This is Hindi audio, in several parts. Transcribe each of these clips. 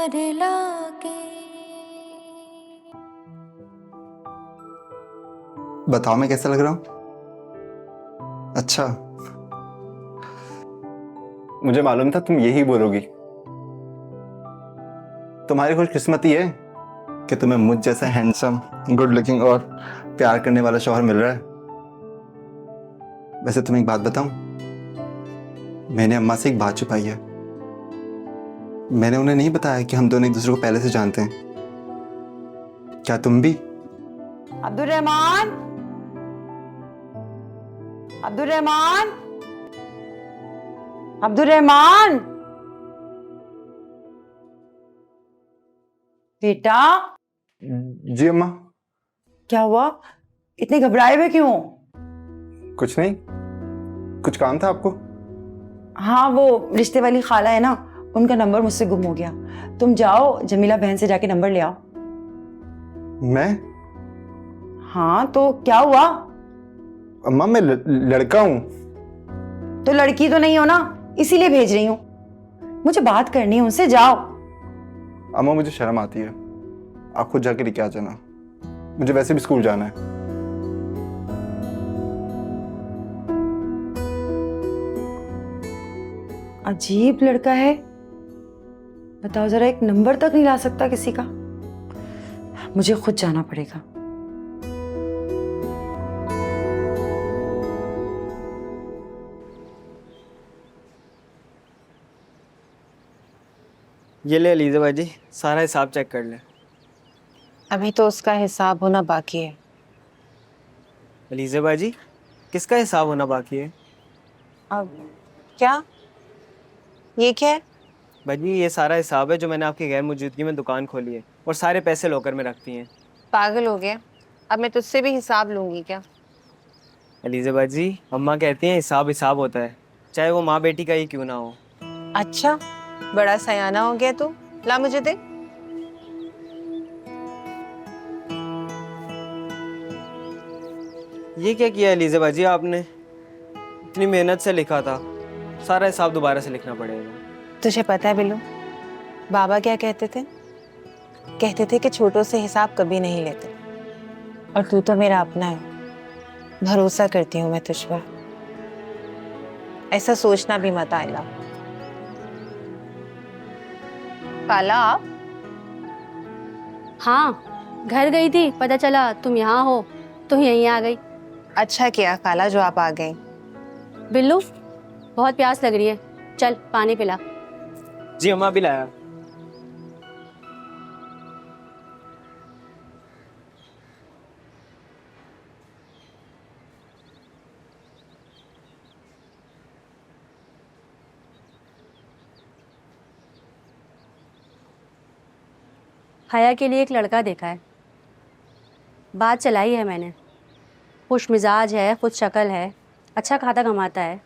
प्यार लागे। बताओ मैं कैसा लग रहा हूँ? अच्छा, मुझे मालूम था तुम यही बोलोगी। तुम्हारी खुशकिस्मती है कि तुम्हें मुझ जैसा हैंडसम, गुड लुकिंग और प्यार करने वाला शौहर मिल रहा है। वैसे तुम्हें एक बात बताऊं, मैंने अम्मा से एक बात छुपाई है। मैंने उन्हें नहीं बताया कि हम दोनों एक दूसरे को पहले से जानते हैं। क्या तुम भी? अब्दुर्रहमान, अब्दुर्रहमान, अब्दुर्रहमान, बेटा। जी अम्मा। क्या हुआ? इतने घबराए हुए क्यों? कुछ नहीं, कुछ काम था आपको? हाँ, वो रिश्ते वाली खाला है ना, उनका नंबर मुझसे गुम हो गया। तुम जाओ जमीला बहन से जाके नंबर ले आओ। मैं? हाँ तो क्या हुआ? अम्मा मैं लड़का हूं। तो लड़की तो नहीं हो ना, इसीलिए भेज रही हूँ। मुझे बात करनी है उनसे, जाओ। अम्मा मुझे शर्म आती है, आप खुद जाके लेके आ जाना। मुझे वैसे भी स्कूल जाना है। अजीब लड़का है, बताओ जरा, एक नंबर तक नहीं ला सकता किसी का। मुझे खुद जाना पड़ेगा। ये ले लीजिए जी, सारा हिसाब चेक कर ले। अभी तो उसका हिसाब होना बाकी है। अलीज़ा जी, किसका हिसाब होना बाकी है? अब क्या? ये क्या है? भाजी ये सारा हिसाब है जो मैंने आपकी गैर मौजूदगी में दुकान खोली है और सारे पैसे लॉकर में रखती हैं। पागल हो गया? अब मैं तुझसे भी हिसाब लूंगी क्या? अलीज़ा जी, अम्मा कहती हैं हिसाब हिसाब होता है, चाहे वो माँ बेटी का ही क्यों ना हो। अच्छा, बड़ा सयाना हो गया तू। ला मुझे दे। ये क्या किया अलीज़ा जी आपने? इतनी मेहनत से लिखा था, सारा हिसाब दोबारा से लिखना पड़ेगा। तुझे पता है बिल्लू, बाबा क्या कहते थे? कहते थे कि छोटों से हिसाब कभी नहीं लेते। और तू तो मेरा अपना है, भरोसा करती हूँ मैं तुझ पर। ऐसा सोचना भी मत आएगा। काला आप? हाँ, घर गई थी, पता चला तुम यहाँ हो तो यहीं आ गई। अच्छा किया काला जो आप आ गई। बिल्लू, बहुत प्यास लग रही है, चल पानी पिला। जी अम्मा भी लाया। हया के लिए एक लड़का देखा है, बात चलाई है मैंने। खुश मिजाज है, खुद शक्ल है, अच्छा खाता कमाता है।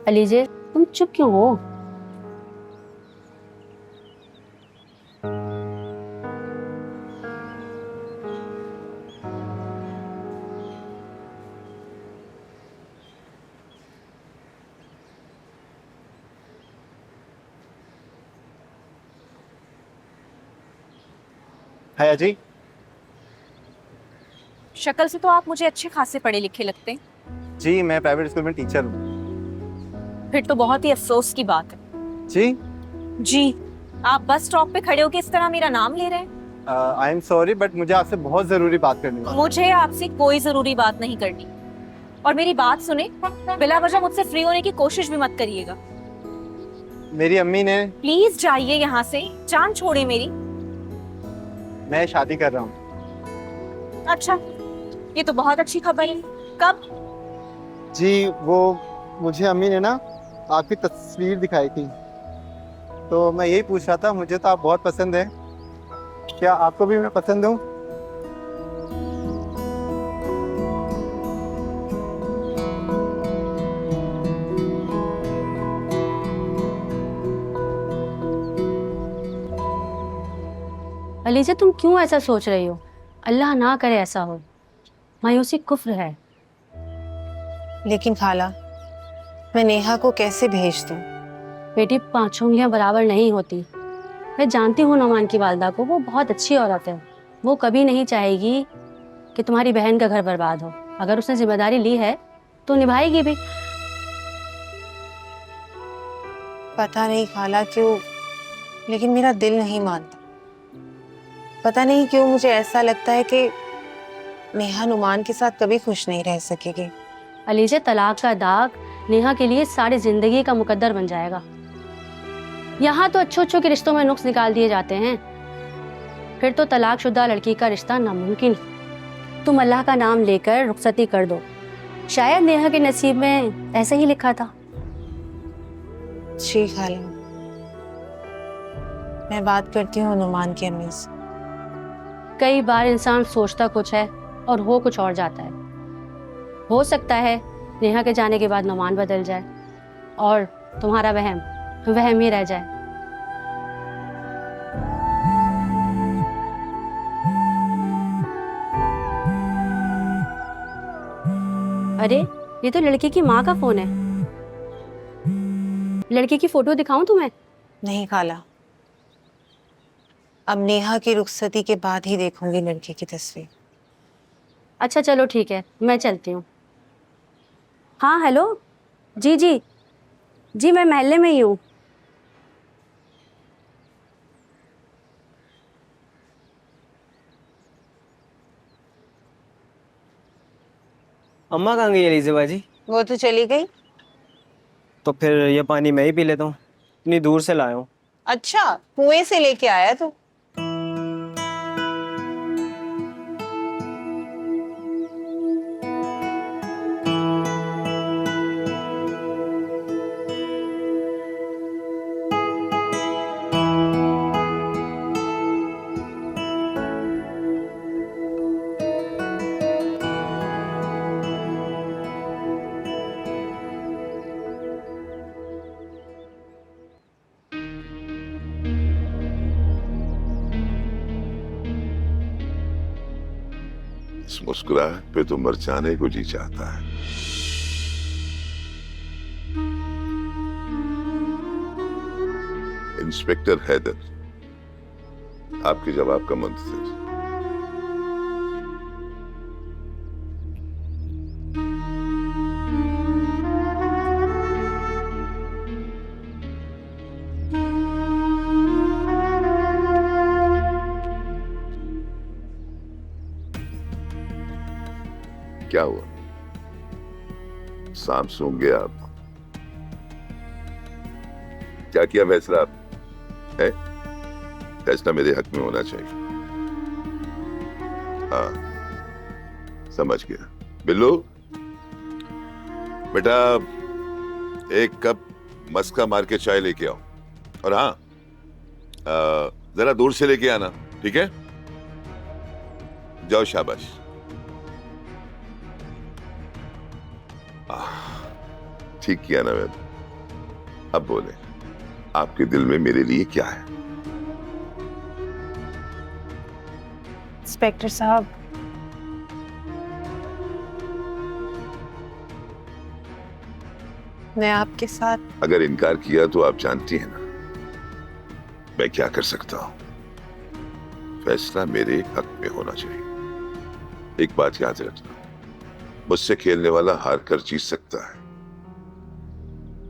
अलीजे, तुम चुप क्यों हो? हया जी। शक्ल से तो आप मुझे अच्छे खासे पढ़े लिखे लगते हैं। जी मैं प्राइवेट स्कूल में टीचर हूँ। फिर तो बहुत ही अफसोस की बात है। जी जी, आप बस स्टॉप पे खड़े होकर इस तरह मेरा नाम ले रहे हैं। आई एम सॉरी बट मुझे आपसे बहुत जरूरी बात करनी है। मुझे आपसे कोई जरूरी बात नहीं करनी, और मेरी बात सुने, बिला वजह मुझसे फ्री होने की कोशिश भी मत करिएगा। मेरी अम्मी ने। प्लीज जाइए यहाँ से, जान छोड़े मेरी। मैं शादी कर रहा हूँ। अच्छा, ये तो बहुत अच्छी खबर है। कब? जी वो मुझे अम्मी ने ना आपकी तस्वीर दिखाई थी, तो मैं यही पूछ रहा था। मुझे तो आप बहुत पसंद है, क्या आपको भी मैं पसंद हूँ? अलीजे, तुम क्यों ऐसा सोच रही हो? अल्लाह ना करे ऐसा हो, मायूसी कुफ्र है। लेकिन खाला, मैं नेहा को कैसे भेज दूं? बेटी, 5 उंगलियां बराबर नहीं होती। मैं जानती हूँ नौमान की वालदा को, वो बहुत अच्छी औरत है। वो कभी नहीं चाहेगी कि तुम्हारी बहन का घर बर्बाद हो। अगर उसने जिम्मेदारी ली है तो निभाएगी भी। पता नहीं खाला क्यों, लेकिन मेरा दिल नहीं मानता। पता नहीं क्यों मुझे ऐसा लगता है कि नेहा नुमान के साथ कभी खुश नहीं रह सकेगी। अलीजे, तलाक का दाग नेहा के लिए सारी जिंदगी का मुकद्दर बन जाएगा। यहाँ तो अच्छों के रिश्तों में नुक्स निकाल दिए जाते हैं, फिर तो तलाकशुदा लड़की का रिश्ता नामुमकिन। तुम अल्लाह का नाम लेकर रुखसती कर दो। शायद नेहा के नसीब में ऐसे ही लिखा था। जी खाला, मैं बात करती हूँ नुमान की अम्मी से। कई बार इंसान सोचता कुछ है और हो कुछ और जाता है। हो सकता है नेहा के जाने के बाद नौमान बदल जाए और तुम्हारा वहम वहम ही रह जाए। अरे, ये तो लड़की की माँ का फोन है। लड़की की फोटो दिखाऊं तुम्हें? नहीं खाला, अब नेहा की रुखसती के बाद ही देखूंगी लड़की की तस्वीर। अच्छा चलो ठीक है, मैं चलती हूँ। हाँ हेलो, जी जी जी, मैं महल्ले में ही हूँ। अम्मा कहाँ गई अलीजे बाजी? वो तो चली गई। तो फिर ये पानी मैं ही पी लेता हूँ, इतनी दूर से लाया हूँ। अच्छा, कुएं से लेके आया तू? इस मुस्कुराहट पे तो मर जाने को जी चाहता है। इंस्पेक्टर हैदर, आपके जवाब का मंतज़र। क्या हुआ? सांप सूंघ गया आप? क्या किया फैसला आप? है? फैसला मेरे हक में होना चाहिए। हाँ, समझ गया। बिल्लू बेटा, एक कप मस्का मार के चाय लेके आओ, और हाँ, जरा दूर से लेके आना, ठीक है? जाओ, शाबाश। ठीक किया ना मैंने। अब बोले, आपके दिल में मेरे लिए क्या है? इंस्पेक्टर साहब, मैं आपके साथ। अगर इनकार किया तो आप जानती हैं ना मैं क्या कर सकता हूं। फैसला मेरे हक में होना चाहिए। एक बात याद रखना, मुझसे खेलने वाला हार कर जीत सकता है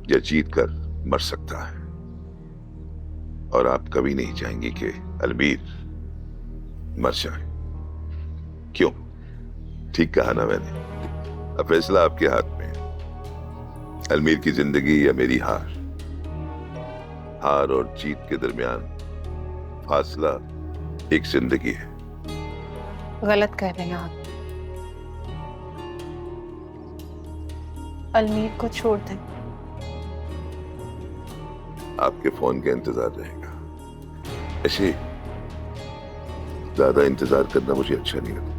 या जीत कर मर सकता है, और आप कभी नहीं चाहेंगे कि अलमीर मर जाए। क्यों? ठीक कहा ना मैंने? अब फैसला आपके हाथ में है। अलमीर की जिंदगी या मेरी हार। हार और जीत के दरमियान फासला एक जिंदगी है। गलत कह रहे हैं आप। अलमीर को छोड़ दें। आपके फोन का इंतजार रहेगा। ऐसे ज्यादा इंतजार करना मुझे अच्छा नहीं लगता।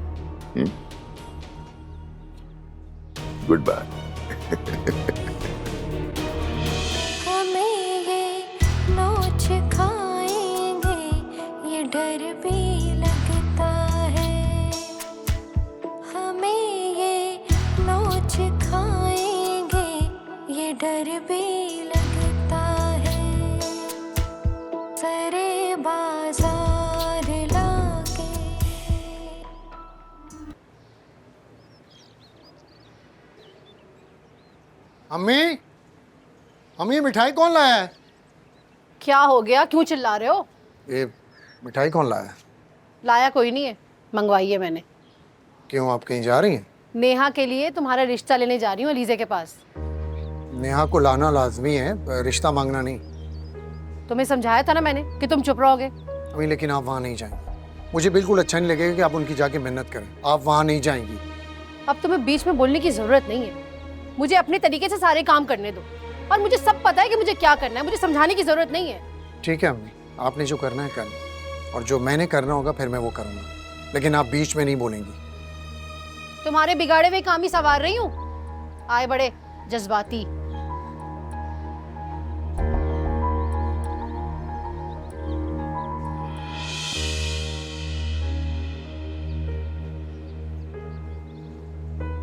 Good bye. हमें ये नोच खाएंगे, ये डर भी लगता है। हमें ये नोच खाएंगे, ये डर भी लगता है। अम्मी, अम्मी मिठाई कौन लाया है? क्या हो गया, क्यों चिल्ला रहे हो? ये मिठाई कौन लाया है? लाया कोई नहीं है, मंगवाई है मैंने। क्यों, आप कहीं जा रही हैं? नेहा के लिए तुम्हारा रिश्ता लेने जा रही हूँ अलीजे के पास। नेहा को लाना लाजमी है, रिश्ता मांगना नहीं। तुम्हें समझाया था ना मैंने कि तुम चुप रहोगे। अम्मी लेकिन आप वहाँ नहीं जाएंगी। मुझे बिल्कुल अच्छा नहीं लगेगा कि आप उनकी जाके मेहनत करें। आप वहाँ नहीं जाएंगी। अब तुम्हें बीच में बोलने की जरूरत नहीं है। मुझे अपने तरीके से सारे काम करने दो और मुझे सब पता है कि मुझे क्या करना है। मुझे समझाने की जरूरत नहीं है। ठीक है अम्मी, आपने जो करना है करना, और जो मैंने करना होगा फिर मैं वो करूँगा, लेकिन आप बीच में नहीं बोलेंगी। तुम्हारे बिगाड़े हुए काम ही संवार रही हूँ। आए बड़े जज्बाती।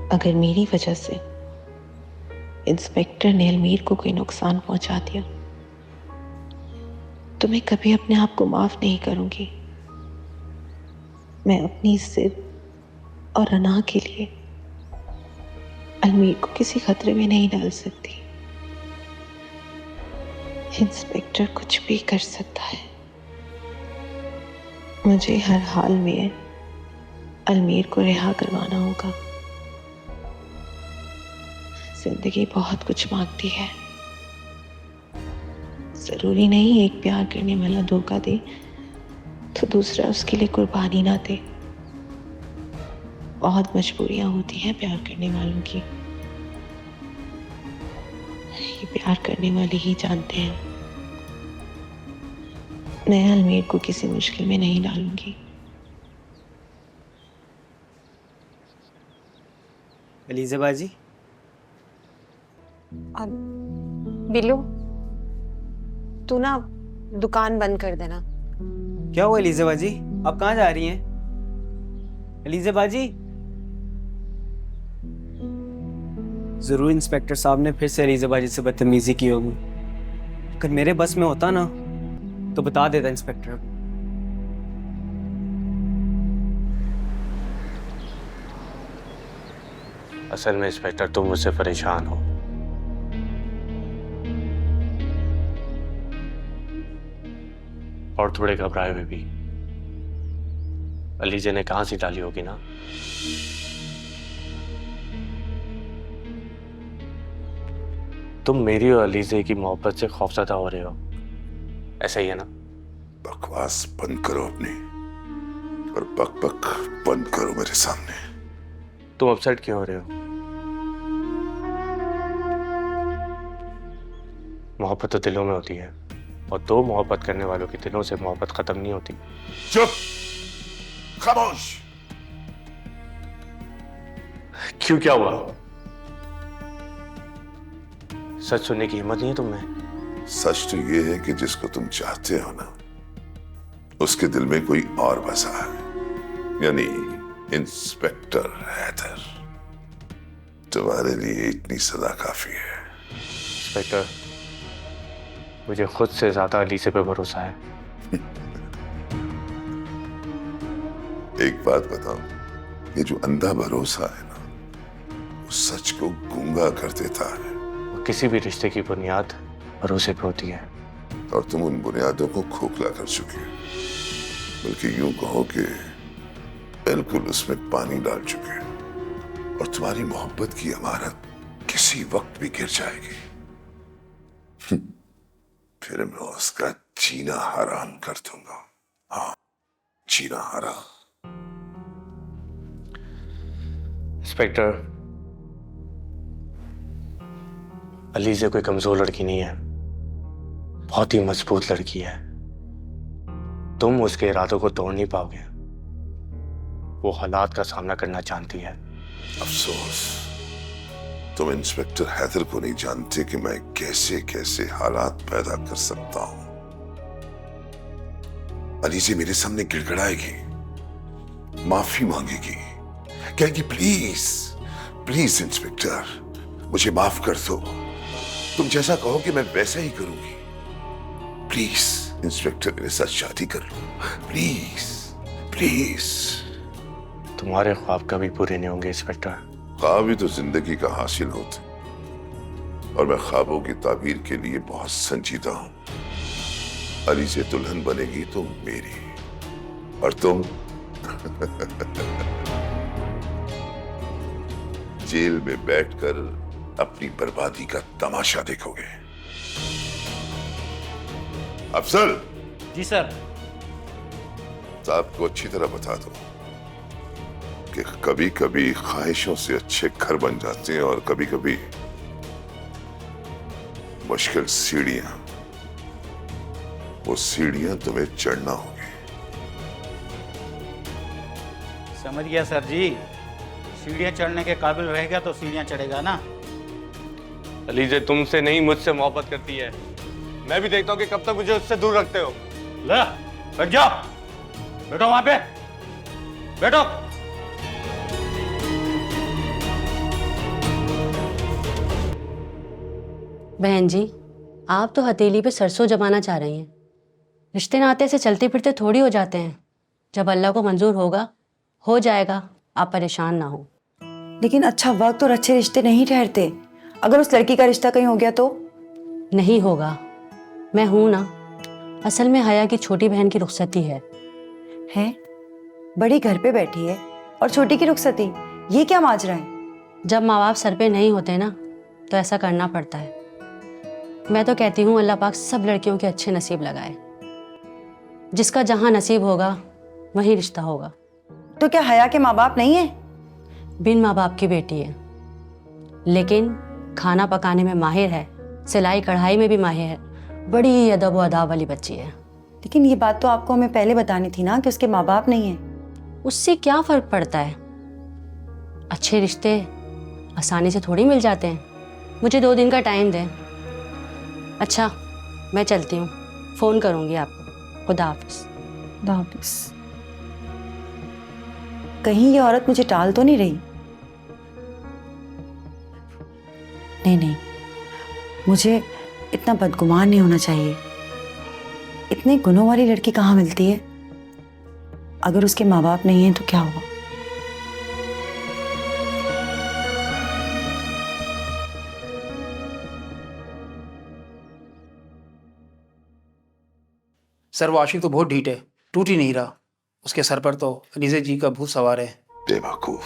अगर मेरी वजह से इंस्पेक्टर ने अलमीर को कोई नुकसान पहुंचा दिया तो मैं कभी अपने आप को माफ नहीं करूंगी। मैं अपनी जिद और अना के लिए अलमीर को किसी खतरे में नहीं डाल सकती। इंस्पेक्टर कुछ भी कर सकता है। मुझे हर हाल में अलमीर को रिहा करवाना होगा। जिंदगी बहुत कुछ मांगती है। जरूरी नहीं एक प्यार करने वाला धोखा दे तो दूसरा उसके लिए कुर्बानी ना दे। बहुत मजबूरियां होती हैं प्यार करने वालों की। ये प्यार करने वाले ही जानते हैं। मैं अलमीर को किसी मुश्किल में नहीं डालूंगी। अलीजा बाजी, बिल्लू, तू ना दुकान बंद कर देना। क्या हुआ अलीजा बाजी? आप कहाँ जा रही हैं? अलीजा बाजी, जरूर इंस्पेक्टर साहब ने फिर से अलीजा बाजी से बदतमीजी की होगी। अगर मेरे बस में होता ना तो बता देता इंस्पेक्टर। असल में इंस्पेक्टर तुम मुझसे परेशान हो। और थोड़े घबराए हुए भी। अलीजे ने कहां से डाली होगी ना। तुम मेरी और अलीजे की मोहब्बत से खौफजदा हो रहे हो, ऐसा ही है ना? बकवास बंद करो अपनी, और बक बक बंद करो मेरे सामने। तुम अपसेट क्यों हो रहे हो? मोहब्बत तो दिलों में होती है, और दो मोहब्बत करने वालों के दिलों से मोहब्बत खत्म नहीं होती। चुप, खामोश। क्यों, क्या हुआ? सच सुनने की हिम्मत नहीं है तुम्हें? सच तो ये है कि जिसको तुम चाहते हो ना, उसके दिल में कोई और बसा है, यानी इंस्पेक्टर हैदर। तुम्हारे लिए इतनी सजा काफी है। इंस्पेक्टर, मुझे खुद से ज्यादा अलीसे पे भरोसा है। एक बात बताऊं, ये जो अंधा भरोसा है ना, वो सच को गूंगा कर देता है। किसी भी रिश्ते की बुनियाद भरोसे पे होती है, और तुम उन बुनियादों को खोखला कर चुके हो, बल्कि यूं कहो कि बिल्कुल उसमें पानी डाल चुके हो। और तुम्हारी मोहब्बत की इमारत किसी वक्त भी गिर जाएगी। फिर मैं उसका जीना हराम कर दूंगा। हाँ, जीना हराम। इंस्पेक्टर, अलीजे कोई कमजोर लड़की नहीं है, बहुत ही मजबूत लड़की है। तुम उसके इरादों को तोड़ नहीं पाओगे। वो हालात का सामना करना जानती है। अफसोस, तुम इंस्पेक्टर हैदर को नहीं जानते कि मैं कैसे कैसे हालात पैदा कर सकता हूं। अलीजे मेरे सामने गिड़गिड़ाएगी, माफी मांगेगी, कहेगी प्लीज प्लीज इंस्पेक्टर मुझे माफ कर दो, तुम जैसा कहो कि मैं वैसा ही करूंगी। प्लीज इंस्पेक्टर मेरे साथ शादी कर लो, प्लीज प्लीज। तुम्हारे ख्वाब कभी पूरे नहीं होंगे इंस्पेक्टर। ख्वाब ही तो जिंदगी का हासिल होते, और मैं ख्वाबों की ताबीर के लिए बहुत संजीदा हूं। अली से दुल्हन बनेगी तो मेरी, और तुम जेल में बैठकर अपनी बर्बादी का तमाशा देखोगे। अफजल। जी सर। साहब को अच्छी तरह बता दो कि कभी कभी ख्वाहिशों से अच्छे घर बन जाते हैं और कभी कभी मुश्किल सीढ़ियां, वो सीढ़ियां तुम्हें चढ़ना होगी। समझ गया सर जी। सीढ़ियां चढ़ने के काबिल रहेगा तो सीढ़ियां चढ़ेगा ना। अलीजे तुमसे नहीं मुझसे मोहब्बत करती है। मैं भी देखता हूँ कि कब तक मुझे उससे दूर रखते हो। ले बैठ जाओ, बैठो वहां पे, बैठो। बहन जी, आप तो हथेली पे सरसों जमाना चाह रही हैं। रिश्ते नाते से चलते फिरते थोड़ी हो जाते हैं। जब अल्लाह को मंजूर होगा हो जाएगा, आप परेशान ना हो। लेकिन अच्छा वक्त और अच्छे रिश्ते नहीं ठहरते। अगर उस लड़की का रिश्ता कहीं हो गया तो? नहीं होगा, मैं हूं ना। असल में हया की छोटी बहन की रुखसती है। बड़ी घर पे बैठी है और छोटी की रुखसती, ये क्या माजरा है? जब माँ बाप सर पे नहीं होते ना तो ऐसा करना पड़ता है। मैं तो कहती हूँ अल्लाह पाक सब लड़कियों के अच्छे नसीब लगाए। जिसका जहाँ नसीब होगा वहीं रिश्ता होगा। तो क्या हया के माँ बाप नहीं है? बिन माँ बाप की बेटी है, लेकिन खाना पकाने में माहिर है, सिलाई कढ़ाई में भी माहिर है। बड़ी अदब व अदाब वाली बच्ची है। लेकिन ये बात तो आपको हमें पहले बतानी थी ना कि उसके माँ बाप नहीं है। उससे क्या फर्क पड़ता है? अच्छे रिश्ते आसानी से थोड़ी मिल जाते हैं। मुझे 2 दिन का टाइम दें। अच्छा, मैं चलती हूँ, फोन करूंगी आपको। खुदा हाफिज। खुदा हाफिज। कहीं ये औरत मुझे टाल तो नहीं रही? नहीं, मुझे इतना बदगुमान नहीं होना चाहिए। इतने गुणों वाली लड़की कहाँ मिलती है? अगर उसके माँ बाप नहीं हैं तो क्या होगा? सर वो आशिक तो बहुत ढीठ है, टूट ही नहीं रहा। उसके सर पर तो अलीजे जी का भूत सवार है। बेवकूफ,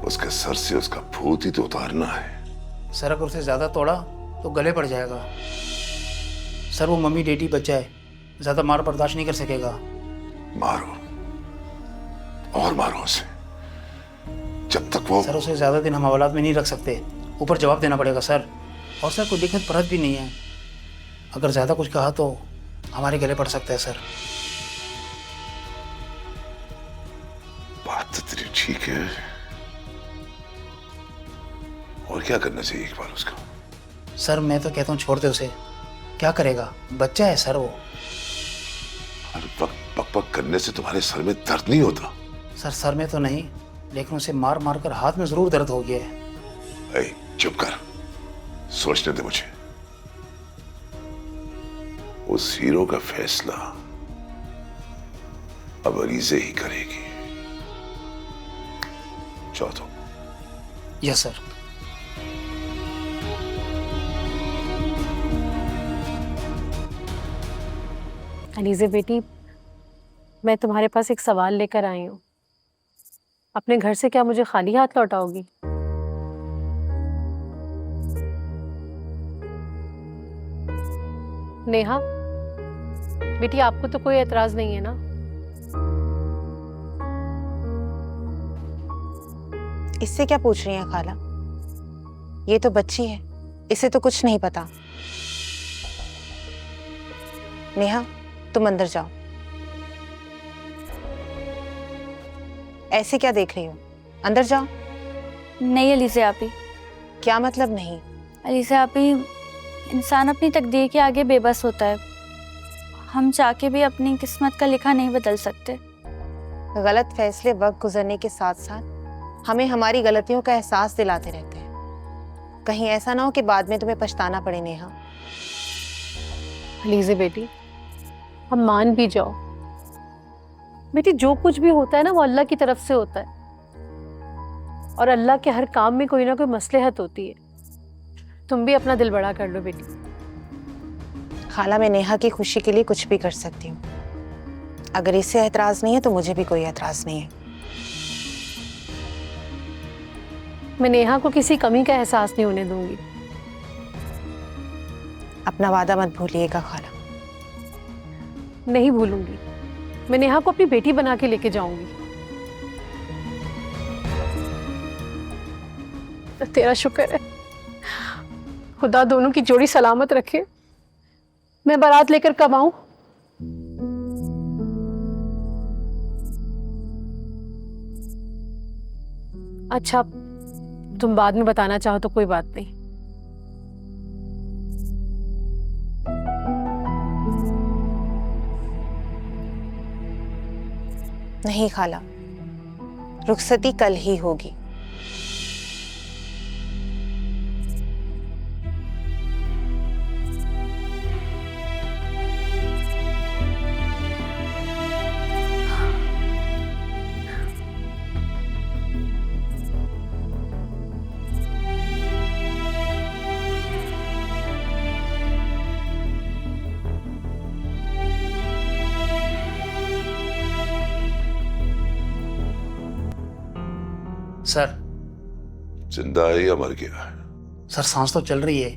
उसके सर से उसका भूत ही तो उतारना है। सर अगर उसे ज्यादा तोड़ा तो गले पड़ जाएगा। सर वो मम्मी डेटी बच्चा है, ज्यादा मार बर्दाश्त नहीं कर सकेगा। मारो और मारो उसे, जब तक वो। सर उसे ज्यादा दिन हम औलाद में नहीं रख सकते, ऊपर जवाब देना पड़ेगा सर। और सर कोई दिक्कत परत भी नहीं है। अगर ज्यादा कुछ कहा तो हमारे गले पड़ सकता है सर। बात तो तेरी ठीक है, और क्या करना चाहिए एक बार उसका? सर मैं तो कहता हूँ छोड़ दे उसे, क्या करेगा, बच्चा है सर वो। हर वक्त पक पक करने से तुम्हारे सर में दर्द नहीं होता? सर सर में तो नहीं, लेकिन उसे मार मार कर हाथ में जरूर दर्द हो गया है। चुप कर, सोचने दे मुझे। उस हीरो का फैसला अब अलीजे ही करेगी। जाओ तो। Yes sir. अलीजे बेटी, मैं तुम्हारे पास एक सवाल लेकर आई हूँ। अपने घर से क्या मुझे खाली हाथ लौटाओगी? नेहा बेटी, आपको तो कोई एतराज नहीं है ना? इससे क्या पूछ रही हैं खाला? ये तो बच्ची है, इसे तो कुछ नहीं पता। नेहा तुम अंदर जाओ। ऐसे क्या देख रही हो? अंदर जाओ। नहीं अलीज़े आपी। क्या मतलब नहीं? अलीज़े आपी, इंसान अपनी तकदीर के आगे बेबस होता है। हम चाह के भी अपनी किस्मत का लिखा नहीं बदल सकते। गलत फैसले वक्त गुजरने के साथ साथ हमें हमारी गलतियों का एहसास दिलाते रहते हैं। कहीं ऐसा ना हो कि बाद में तुम्हें पछताना पड़े। नेहा अलीज़े बेटी, हम मान भी जाओ बेटी, जो कुछ भी होता है ना वो अल्लाह की तरफ से होता है, और अल्लाह के हर काम में कोई ना कोई मसलहत होती है। तुम भी अपना दिल बड़ा कर लो बेटी। खाला, मैं नेहा की खुशी के लिए कुछ भी कर सकती हूँ। अगर इसे एतराज नहीं है तो मुझे भी कोई एतराज नहीं है। मैं नेहा को किसी कमी का एहसास नहीं होने दूंगी। अपना वादा मत भूलिएगा खाला। नहीं भूलूंगी। मैं नेहा को अपनी बेटी बना के लेके जाऊंगी। तेरा शुक्र है, खुदा दोनों की जोड़ी सलामत रखे। मैं बारात लेकर कब आऊं? अच्छा, तुम बाद में बताना चाहो तो कोई बात नहीं। नहीं खाला, रुखसती कल ही होगी। सर, जिंदा है या मर गया? सर सांस तो चल रही है।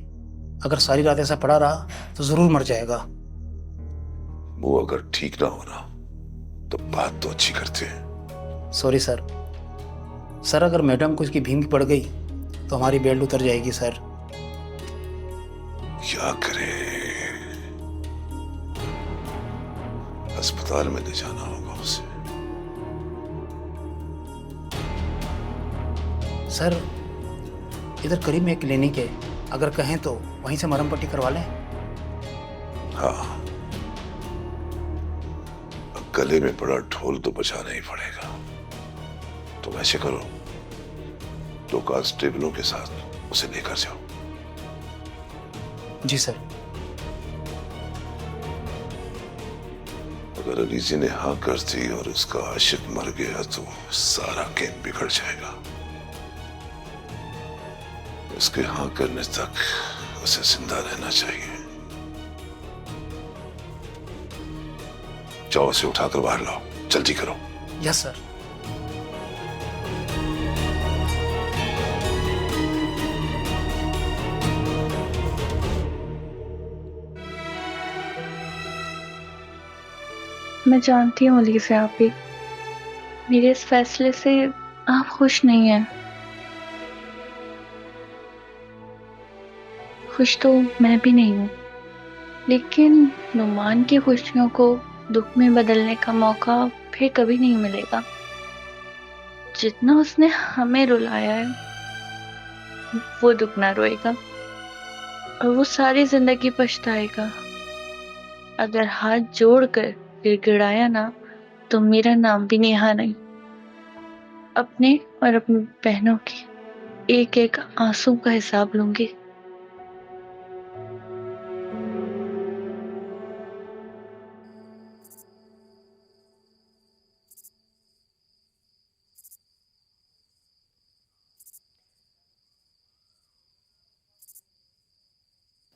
अगर सारी रात ऐसा पड़ा रहा तो जरूर मर जाएगा। वो अगर ठीक ना होना तो बात तो अच्छी करते हैं। Sorry sir. सर, अगर मैडम को इसकी भींग पड़ गई तो हमारी बेल्ट उतर जाएगी सर। क्या करें? अस्पताल में ले जाना होगा उसे। सर, इधर करीब में एक क्लिनिक है, अगर कहें तो वहीं से मरहम पट्टी करवा लें। हाँ, गले में पड़ा ढोल तो बजाना ही पड़ेगा। तो ऐसे करो, 2 कांस्टेबलों के साथ उसे लेकर जाओ। जी सर। अगर अलीजी ने हाँ कर दी और उसका आशिक मर गया तो सारा गेम बिगड़ जाएगा। उसके हाँ करने तक उसे जिंदा रहना चाहिए। जाओ, उसे उठाकर बाहर लाओ, जल्दी करो। Yes sir. मैं जानती हूँ अली से आप भी मेरे इस फैसले से आप खुश नहीं हैं। खुश तो मैं भी नहीं हूँ, लेकिन नुमान की खुशियों को दुख में बदलने का मौका फिर कभी नहीं मिलेगा। जितना उसने हमें रुलाया है वो दुख ना रोएगा और वो सारी जिंदगी पछताएगा। अगर हाथ जोड़कर गिड़गिड़ाया ना तो मेरा नाम भी नेहा नहीं। अपने और अपनी बहनों के एक एक आंसू का हिसाब लूंगी।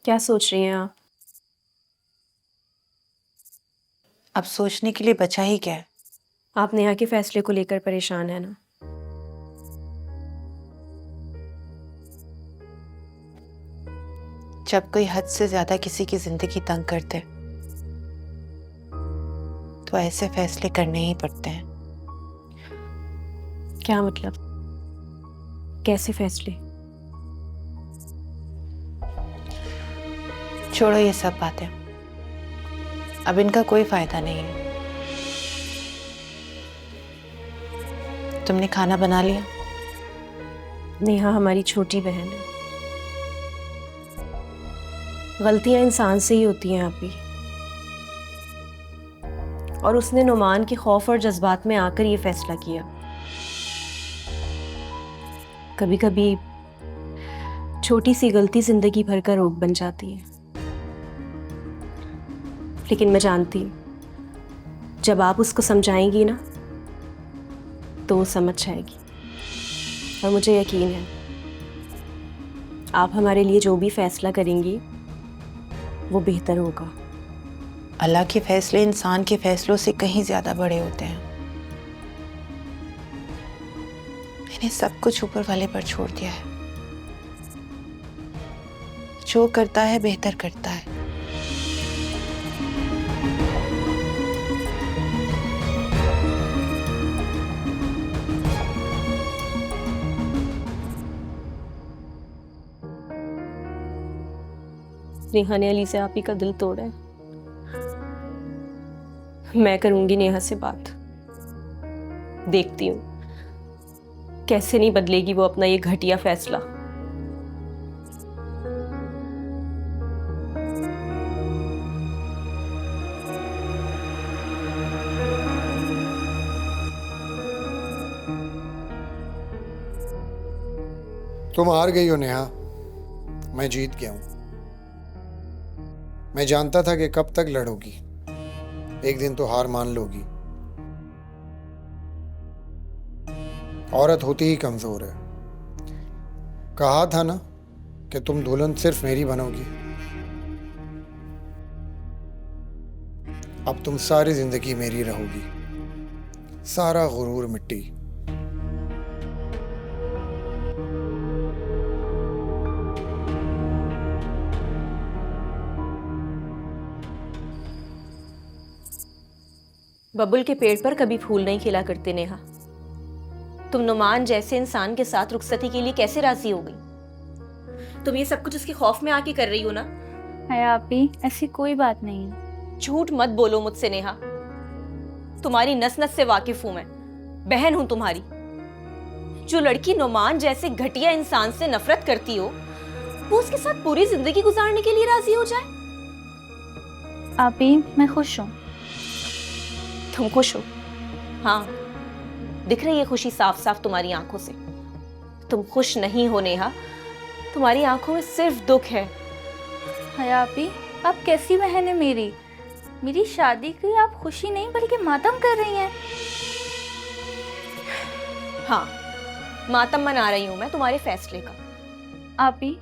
क्या सोच रही हैं आप? अब सोचने के लिए बचा ही क्या है? आप नेहा के फैसले को लेकर परेशान है ना? जब कोई हद से ज्यादा किसी की जिंदगी तंग करते तो ऐसे फैसले करने ही पड़ते हैं। क्या मतलब? कैसे फैसले? छोड़ो ये सब बातें, अब इनका कोई फायदा नहीं है। तुमने खाना बना लिया? नेहा हमारी छोटी बहन है। गलतियां इंसान से ही होती हैं आप भी। और उसने नुमान के खौफ और जज्बात में आकर ये फैसला किया। कभी कभी छोटी सी गलती जिंदगी भर का रोग बन जाती है। लेकिन मैं जानती हूँ जब आप उसको समझाएंगी ना तो वो समझ जाएगी। और मुझे यकीन है आप हमारे लिए जो भी फैसला करेंगी वो बेहतर होगा। अल्लाह के फैसले इंसान के फैसलों से कहीं ज्यादा बड़े होते हैं। मैंने सब कुछ ऊपर वाले पर छोड़ दिया है। जो करता है बेहतर करता है। नेहा ने अली से आप ही का दिल तोड़ा है। मैं करूंगी नेहा से बात, देखती हूँ कैसे नहीं बदलेगी वो अपना ये घटिया फैसला। तुम हार गई हो नेहा, मैं जीत गया हूं। मैं जानता था कि कब तक लड़ोगी, एक दिन तो हार मान लोगी। औरत होती ही कमजोर है। कहा था ना कि तुम दुल्हन सिर्फ मेरी बनोगी। अब तुम सारी जिंदगी मेरी रहोगी। सारा गुरूर मिट्टी। बबुल के पेड़ पर कभी फूल नहीं खिला करते नेहा। तुम नुमान जैसे इंसान के साथ रुखसती के लिए कैसे राजी हो गई? तुम ये सब कुछ उसके खौफ में आके कर रही हो ना? है आपी, ऐसी कोई बात नहीं है। झूठ मत बोलो मुझसे नेहा। तुम्हारी नस नस से वाकिफ हूं मैं, बहन हूं तुम्हारी। जो लड़की नुमान जैसे घटिया इंसान से नफरत करती हो, वो उसके साथ पूरी जिंदगी गुजारने के लिए राजी हो जाए? आपी, मैं खुश हूँ। तुम खुश हो? हाँ, दिख रही है खुशी साफ साफ तुम्हारी आंखों से। तुम खुश नहीं हो नेहा, तुम्हारी आंखों में सिर्फ दुख है। हयापी, आप कैसी बहन है मेरी? मेरी शादी की आप खुशी नहीं बल्कि मातम कर रही हैं। हाँ, मातम मना रही हूँ मैं तुम्हारे फैसले का। आपी,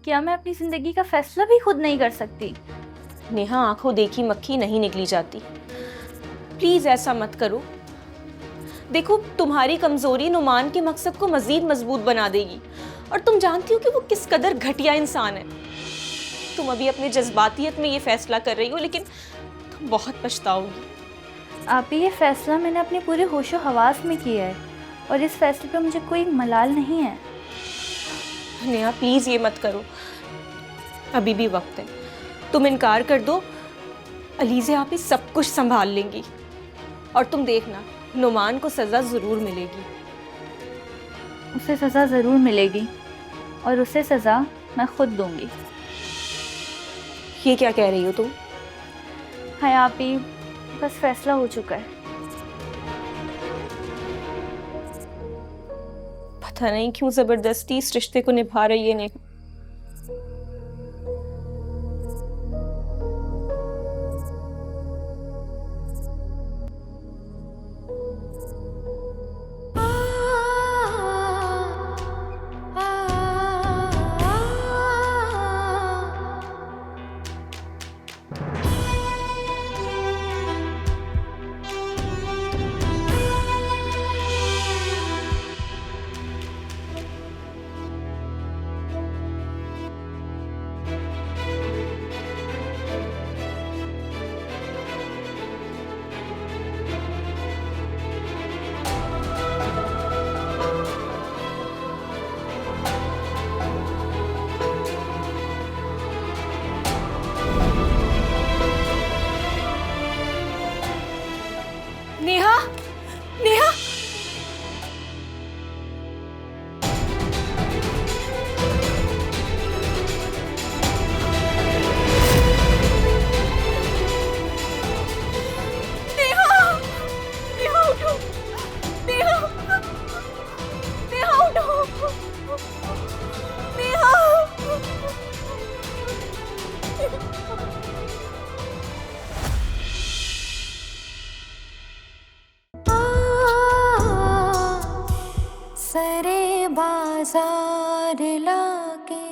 क्या मैं अपनी जिंदगी का फैसला भी खुद नहीं कर सकती? नेहा, आंखों देखी मक्खी नहीं निकली जाती। प्लीज ऐसा मत करो। देखो, तुम्हारी कमजोरी नुमान के मकसद को मजीद मजबूत बना देगी, और तुम जानती हो कि वो किस कदर घटिया इंसान है। तुम अभी अपने जज्बातियत में ये फैसला कर रही हो, लेकिन तुम बहुत पछताओगी। आप ये फैसला मैंने अपने पूरे होशो हवास में किया है, और इस फैसले पे मुझे कोई मलाल नहीं है। नेहा, प्लीज ये मत करो, अभी भी वक्त है। तुम इनकार कर दो, अलीज़े आप ही सब कुछ संभाल लेंगी, और तुम देखना नुमान को सजा जरूर मिलेगी। उसे सजा जरूर मिलेगी, और उसे सजा मैं खुद दूंगी। ये क्या कह रही हो तुम? हाँ आप ही, बस फैसला हो चुका है। पता नहीं क्यों जबरदस्ती इस रिश्ते को निभा रही है नेहा। नेहा, नेहा, नेहा, नेहा उठो, नेहा, नेहा उठो, नेहा। सरे बाजार लाके